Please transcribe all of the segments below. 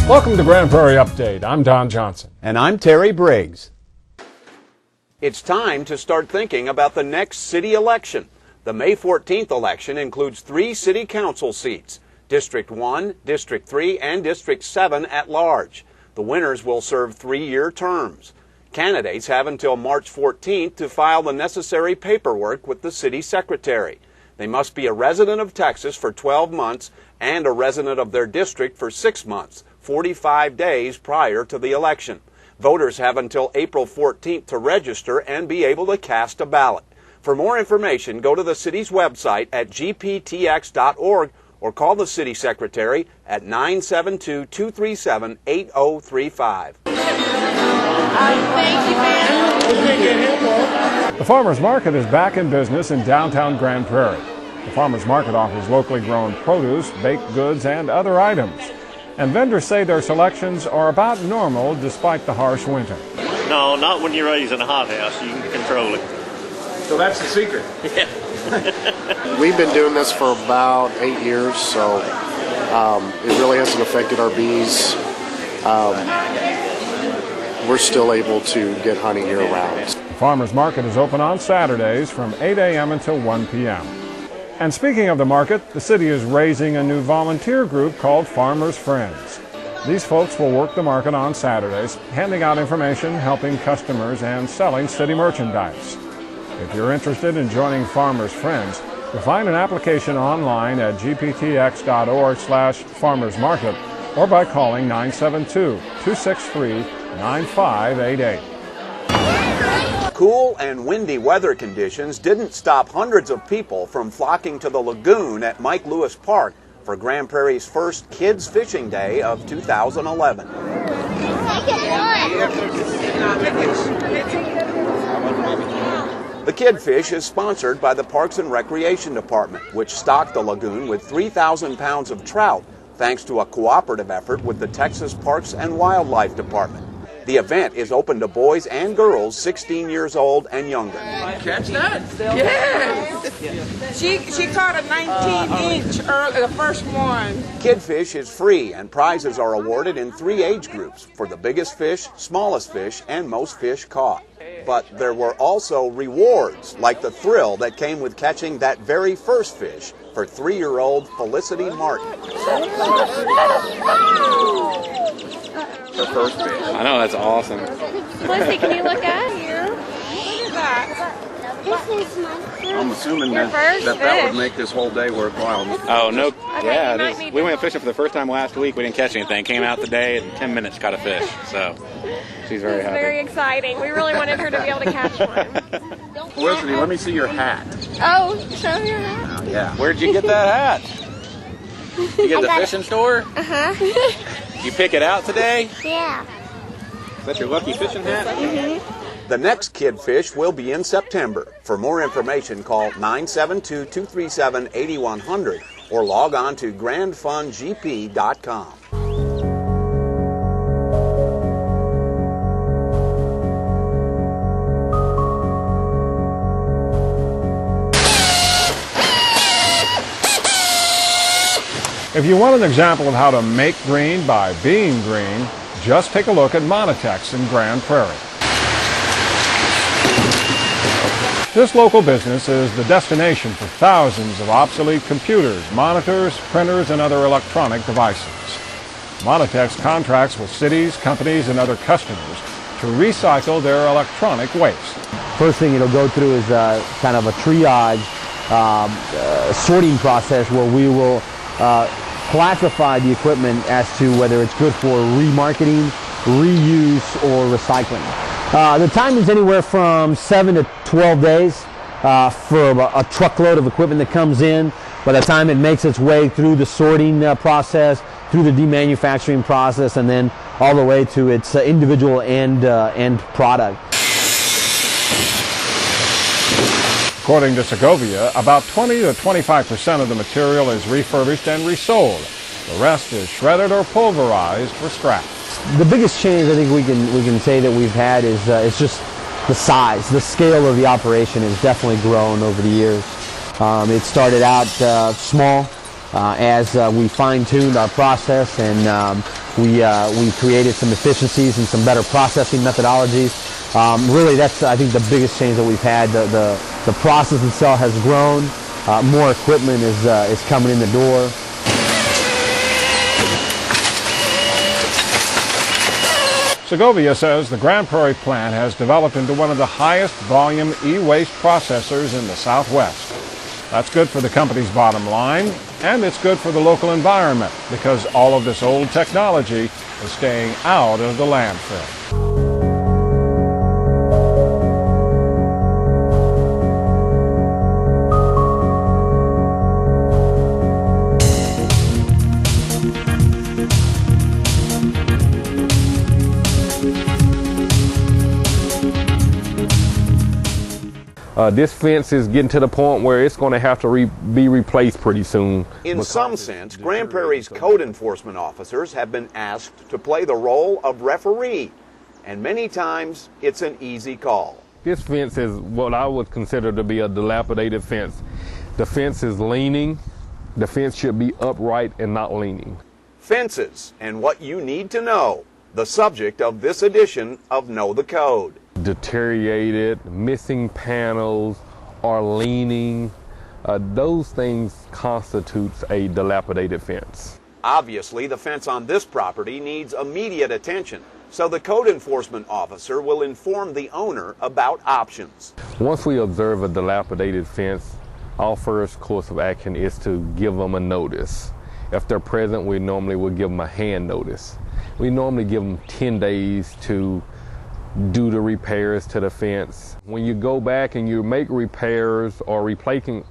Welcome to Grand Prairie Update. I'm Don Johnson. And I'm Terry Briggs. It's time to start thinking about the next city election. The May 14th election includes 3 city council seats, District 1, District 3, and District 7 at large. The winners will serve 3-year terms. Candidates have until March 14th to file the necessary paperwork with the city secretary. They must be a resident of Texas for 12 months and a resident of their district for 6 months, 45 days prior to the election. Voters have until April 14th to register and be able to cast a ballot. For more information, go to the city's website at gptx.org or call the city secretary at 972-237-8035. Thank you, ma'am. The Farmers Market is back in business in downtown Grand Prairie. The Farmers Market offers locally grown produce, baked goods, and other items. And vendors say their selections are about normal despite the harsh winter. No, not when you're raised in a hothouse. You can control it. So that's the secret. Yeah. We've been doing this for about 8 years, so it really hasn't affected our bees. We're still able to get honey year-round. The Farmers Market is open on Saturdays from 8 a.m. until 1 p.m. And speaking of the market, the city is raising a new volunteer group called Farmers Friends. These folks will work the market on Saturdays, handing out information, helping customers, and selling city merchandise. If you're interested in joining Farmers Friends, you'll find an application online at gptx.org/farmersmarket or by calling 972-263-9588. Cool and windy weather conditions didn't stop hundreds of people from flocking to the lagoon at Mike Lewis Park for Grand Prairie's first Kids Fishing Day of 2011. The Kid Fish is sponsored by the Parks and Recreation Department, which stocked the lagoon with 3,000 pounds of trout thanks to a cooperative effort with the Texas Parks and Wildlife Department. The event is open to boys and girls 16 years old and younger. Catch that? Yes. She caught a 19-inch early, the first one. Kid Fish is free and prizes are awarded in 3 age groups for the biggest fish, smallest fish, and most fish caught. But there were also rewards, like the thrill that came with catching that very first fish for 3-year-old Felicity Martin. Her first fish. I know, that's awesome. Felicity, can you look at here? Look at that. I'm assuming Your first that would fish. make this whole day worthwhile. Oh, no. Yeah, you might it is. need We to- went fishing for the first time last week. We didn't catch anything. Came out today and 10 minutes caught a fish. So she's very It's happy. very exciting. We really wanted her to be able to catch one. Felicity, let me see your hat. Oh, show your hat. Oh, yeah. Where'd you get that hat? You get at the fishing store? Uh-huh. You pick it out today? Yeah. Is that your lucky fishing hat? The next Kid Fish will be in September. For more information, call 972-237-8100 or log on to grandfundgp.com. If you want an example of how to make green by being green, just take a look at Monitex in Grand Prairie. This local business is the destination for thousands of obsolete computers, monitors, printers, and other electronic devices. Monitex contracts with cities, companies, and other customers to recycle their electronic waste. First thing it'll go through is kind of a triage sorting process where we will classify the equipment as to whether it's good for remarketing, reuse, or recycling. The time is anywhere from 7 to 12 days for a truckload of equipment that comes in. By the time it makes its way through the sorting process, through the demanufacturing process, and then all the way to its individual end product. According to Segovia, about 20 to 25% of the material is refurbished and resold. The rest is shredded or pulverized for scrap. The biggest change I think we can say that we've had is just the size. The scale of the operation has definitely grown over the years. It started out small as we fine-tuned our process and We created some efficiencies and some better processing methodologies. Really, that's, I think, the biggest change that we've had. The process itself has grown. More equipment is coming in the door. Segovia says the Grand Prairie plant has developed into one of the highest volume e-waste processors in the Southwest. That's good for the company's bottom line, and it's good for the local environment because all of this old technology is staying out of the landfill. This fence is getting to the point where it's going to have to be replaced pretty soon. In some sense, Grand Prairie's code enforcement officers have been asked to play the role of referee, and many times it's an easy call. This fence is what I would consider to be a dilapidated fence. The fence is leaning. The fence should be upright and not leaning. Fences and what you need to know, the subject of this edition of Know the Code. Deteriorated, missing panels, or leaning, those things constitutes a dilapidated fence. Obviously, the fence on this property needs immediate attention, so the code enforcement officer will inform the owner about options. Once we observe a dilapidated fence, our first course of action is to give them a notice. If they're present, we normally would give them a hand notice. We normally give them 10 days to do the repairs to the fence. When you go back and you make repairs or replacing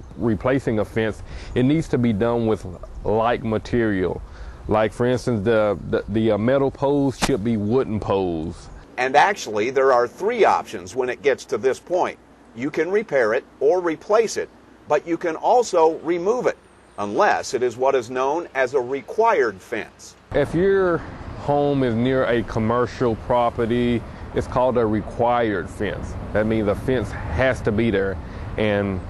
a fence, it needs to be done with like material. Like, for instance, the metal poles should be wooden poles. And actually, there are 3 options when it gets to this point. You can repair it or replace it, but you can also remove it, unless it is what is known as a required fence. If your home is near a commercial property, it's called a required fence. That means the fence has to be there and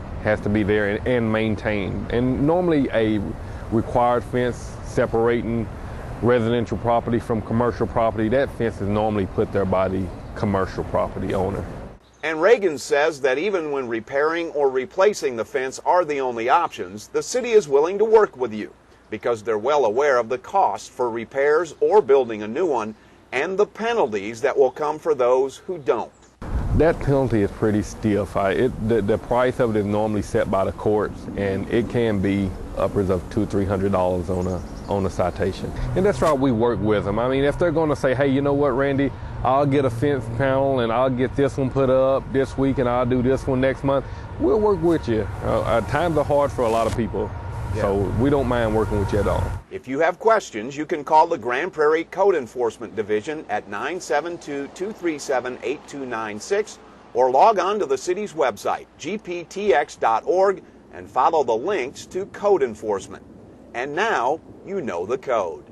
maintained. And normally a required fence separating residential property from commercial property, that fence is normally put there by the commercial property owner. And Reagan says that even when repairing or replacing the fence are the only options, the city is willing to work with you because they're well aware of the cost for repairs or building a new one and the penalties that will come for those who don't. That penalty is pretty stiff. The price of it is normally set by the courts, and it can be upwards of $200-300 on a citation. And that's why we work with them. I mean, if they're going to say, hey, you know what, Randy, I'll get a fence panel and I'll get this one put up this week and I'll do this one next month, we'll work with you. Times are hard for a lot of people. So we don't mind working with you at all. If you have questions, you can call the Grand Prairie Code Enforcement Division at 972-237-8296 or log on to the city's website, gptx.org, and follow the links to code enforcement. And now you know the code.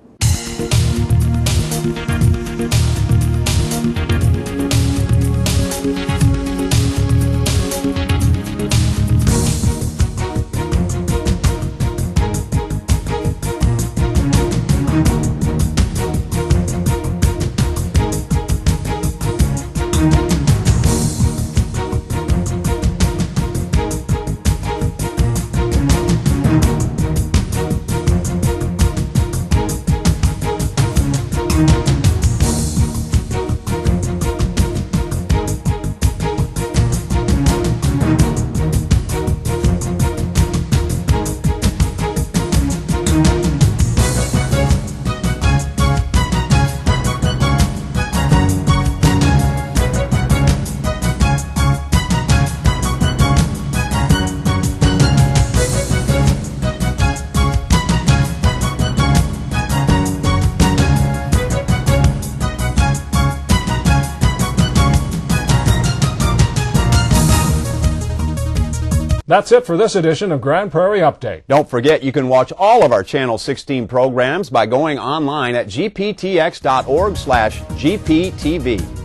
That's it for this edition of Grand Prairie Update. Don't forget you can watch all of our Channel 16 programs by going online at gptx.org/GPTV.